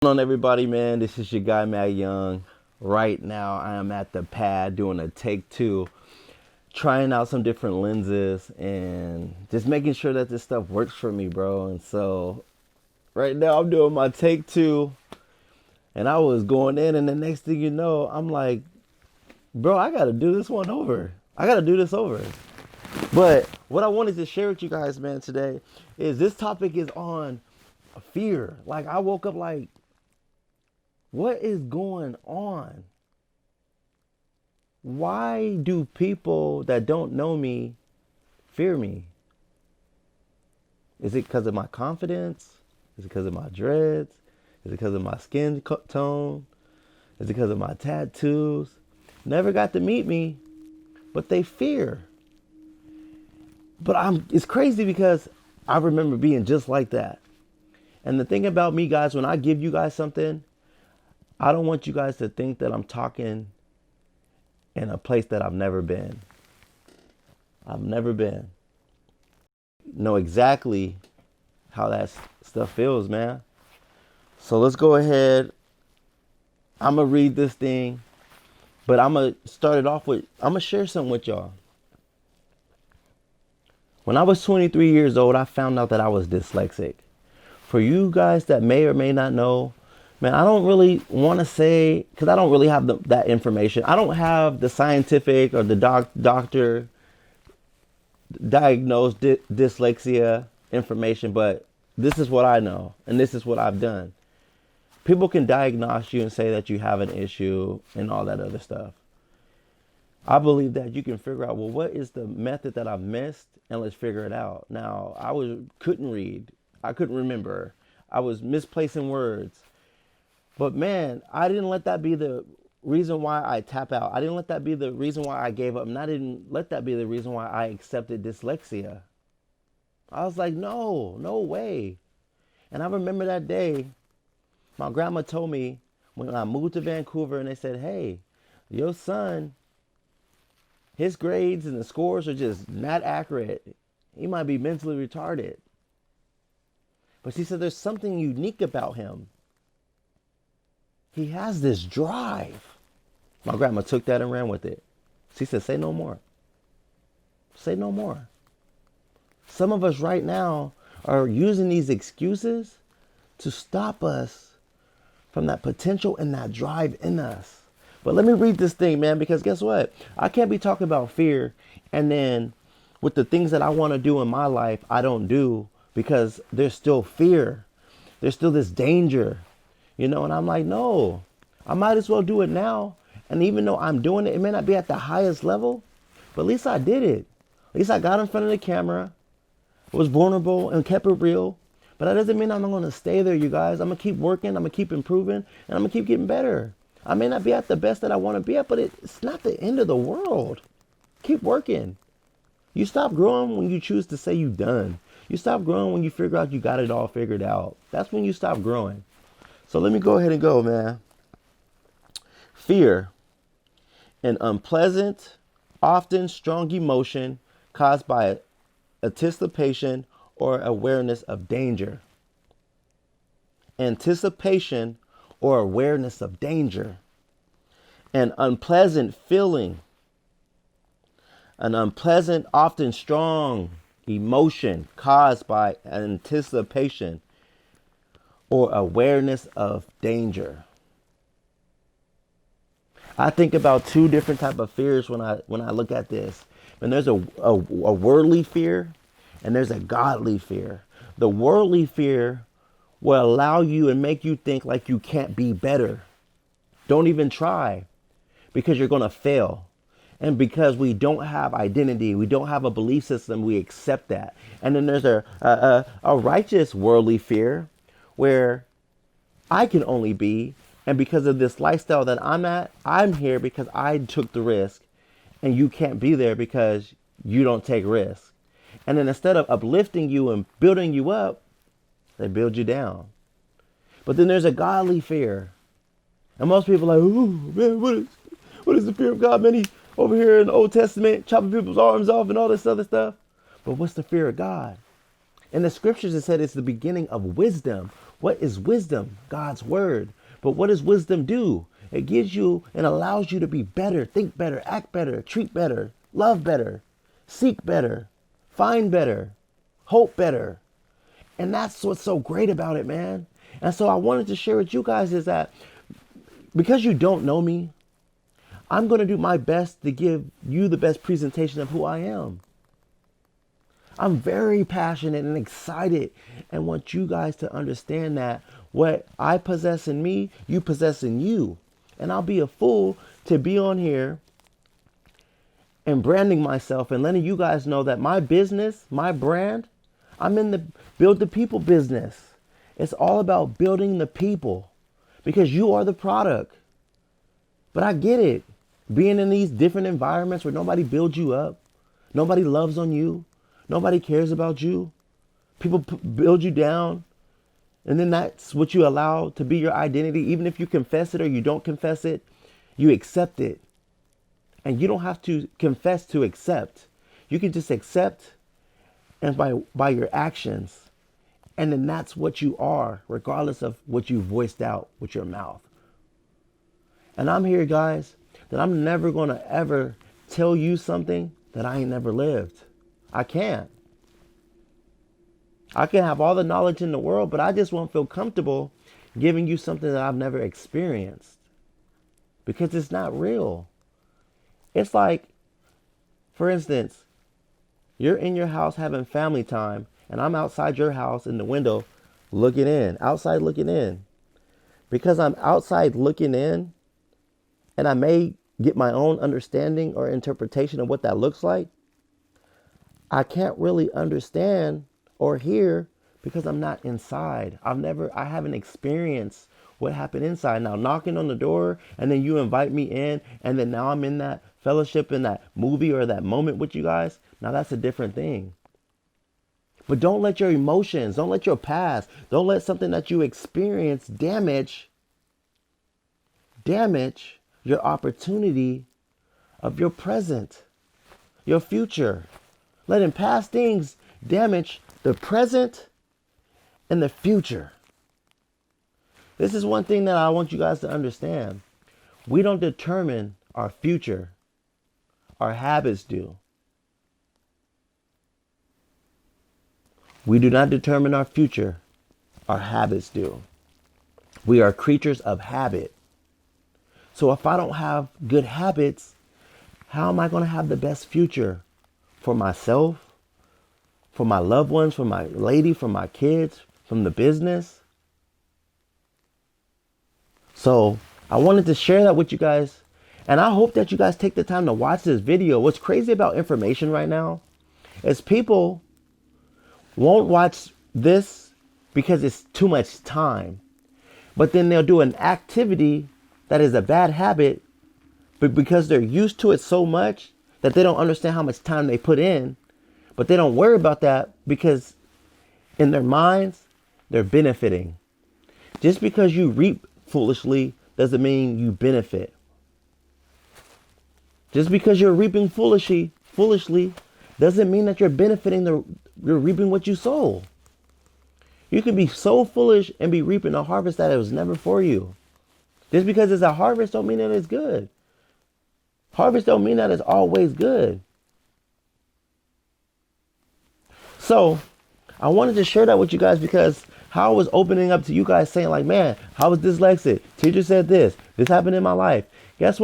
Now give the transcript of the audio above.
What's going on, everybody, man? This is your guy VEOYoung. Right now I am at the pad doing a take two, trying out some different lenses and just making sure that this stuff works for me, bro. And so right now I'm doing my take two, and I was going in, and the next thing you know, I'm like, bro, I gotta do this one over. I gotta do this over. But what I wanted to share with you guys, man, today is this topic is on fear. Like, I woke up like, what is going on? Why do people that don't know me fear me? Is it because of my confidence? Is it because of my dreads? Is it because of my skin tone? Is it because of my tattoos? Never got to meet me, but they fear. But it's crazy because I remember being just like that. And the thing about me, guys, when I give you guys something, I don't want you guys to think that I'm talking in a place that I've never been. I've never been. Know exactly how that stuff feels, man. So let's go ahead. I'm going to read this thing, but I'm going to start it off with, I'm going to share something with y'all. When I was 23 years old, I found out that I was dyslexic. For you guys that may or may not know, man, I don't really want to say, because I don't really have that information. I don't have the scientific or the doctor diagnosed dyslexia information, but this is what I know, and this is what I've done. People can diagnose you and say that you have an issue and all that other stuff. I believe that you can figure out, well, what is the method that I've missed, and let's figure it out. Now, couldn't read. I couldn't remember. I was misplacing words. But man, I didn't let that be the reason why I tap out. I didn't let that be the reason why I gave up. And I didn't let that be the reason why I accepted dyslexia. I was like, no way. And I remember that day, my grandma told me when I moved to Vancouver, and they said, hey, your son, his grades and the scores are just not accurate. He might be mentally retarded. But she said there's something unique about him. He has this drive. My grandma took that and ran with it. She said, say no more. Say no more. Some of us right now are using these excuses to stop us from that potential and that drive in us. But let me read this thing, man, because guess what? I can't be talking about fear and then with the things that I want to do in my life, I don't do because there's still fear. There's still this danger. You know, and I'm like, no, I might as well do it now. And even though I'm doing it, it may not be at the highest level, but at least I did it. At least I got in front of the camera, was vulnerable and kept it real. But that doesn't mean I'm not going to stay there, you guys. I'm going to keep working. I'm going to keep improving, and I'm going to keep getting better. I may not be at the best that I want to be at, but it's not the end of the world. Keep working. You stop growing when you choose to say you're done. You stop growing when you figure out you got it all figured out. That's when you stop growing. So let me go ahead and go, man. Fear, an unpleasant, often strong emotion caused by anticipation or awareness of danger. Anticipation or awareness of danger. An unpleasant feeling. An unpleasant, often strong emotion caused by anticipation or awareness of danger. I think about two different type of fears when I look at this. And there's a worldly fear and there's a godly fear. The worldly fear will allow you and make you think like you can't be better. Don't even try because you're going to fail. And because we don't have identity, we don't have a belief system, we accept that. And then there's a righteous worldly fear where I can only be, and because of this lifestyle that I'm at, I'm here because I took the risk, and you can't be there because you don't take risks. And then instead of uplifting you and building you up, they build you down. But then there's a godly fear. And most people are like, oh man, what is the fear of God? Man, he over here in the Old Testament chopping people's arms off and all this other stuff. But what's the fear of God? In the scriptures, it said it's the beginning of wisdom. What is wisdom? God's word. But what does wisdom do? It gives you and allows you to be better, think better, act better, treat better, love better, seek better, find better, hope better. And that's what's so great about it, man. And so I wanted to share with you guys is that because you don't know me, I'm going to do my best to give you the best presentation of who I am. I'm very passionate and excited and want you guys to understand that what I possess in me, you possess in you. And I'll be a fool to be on here and branding myself and letting you guys know that my business, my brand, I'm in the build the people business. It's all about building the people because you are the product. But I get it. Being in these different environments where nobody builds you up, nobody loves on you, nobody cares about you. People build you down. And then that's what you allow to be your identity. Even if you confess it or you don't confess it, you accept it. And you don't have to confess to accept. You can just accept and by your actions. And then that's what you are, regardless of what you voiced out with your mouth. And I'm here, guys, that I'm never going to ever tell you something that I ain't never lived. I can't. I can have all the knowledge in the world, but I just won't feel comfortable giving you something that I've never experienced because it's not real. It's like, for instance, you're in your house having family time and I'm outside your house in the window looking in, outside looking in. Because I'm outside looking in and I may get my own understanding or interpretation of what that looks like, I can't really understand or hear because I'm not inside. I haven't experienced what happened inside. Now knocking on the door and then you invite me in and then now I'm in that fellowship in that movie or that moment with you guys. Now that's a different thing. But don't let your emotions, don't let your past, don't let something that you experience damage your opportunity of your present, your future. Letting past things damage the present and the future. This is one thing that I want you guys to understand. We don't determine our future. Our habits do. We do not determine our future. Our habits do. We are creatures of habit. So if I don't have good habits, how am I going to have the best future for myself, for my loved ones, for my lady, for my kids, from the business? So I wanted to share that with you guys. And I hope that you guys take the time to watch this video. What's crazy about information right now is people won't watch this because it's too much time. But then they'll do an activity that is a bad habit, but because they're used to it so much that they don't understand how much time they put in, but they don't worry about that because in their minds, they're benefiting. Just because you reap foolishly doesn't mean you benefit. Just because you're reaping foolishly doesn't mean that you're benefiting, you're reaping what you sow. You can be so foolish and be reaping a harvest that it was never for you. Just because it's a harvest don't mean that it's good. Harvest don't mean that it's always good. So I wanted to share that with you guys because how I was opening up to you guys saying like, man, how was dyslexic? Teacher said this happened in my life. Guess what?